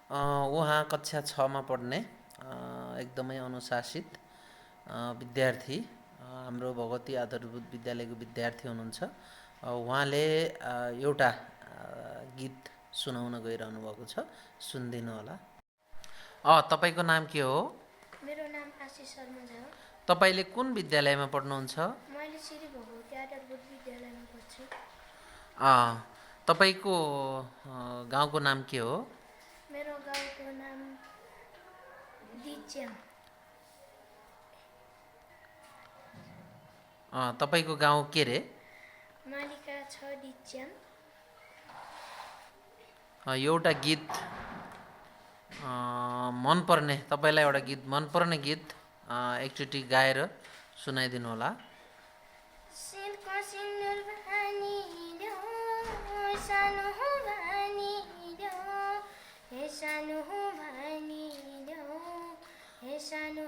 उहाँ कक्षा 6 मा पढ्ने एकदमै अनुशासित विद्यार्थी हाम्रो भगवती आधारभूत विद्यालयको विद्यार्थी हुनुहुन्छ। उहाँले एउटा गीत सुनाउन गइरहनु भएको छ, सुनिदिनु होला। तपाईँको नाम के हो? मेरो नाम आशिष शर्मा झा हो। तपाईँले कुन विद्यालयमा पढ्नुहुन्छ? मैले श्री भगवती आधारभूत विद्यालयमा पढ्छु। तपाईँको गाउँको नाम के हो? मेरो गाउँको नाम दिच्याम। तपाईँको गाउँ के रे? मालिका 6 दिच्याम। एउटा गीत मनपर्ने, तपाईँलाई एउटा गीत मनपर्ने गीत एकचोटि गाएर सुनाइदिनु होला। सिरको सिन्दुर भानी ल्याऊ, सानो भानी ल्याऊ, हे सानो भानी ल्याऊ, हे सानो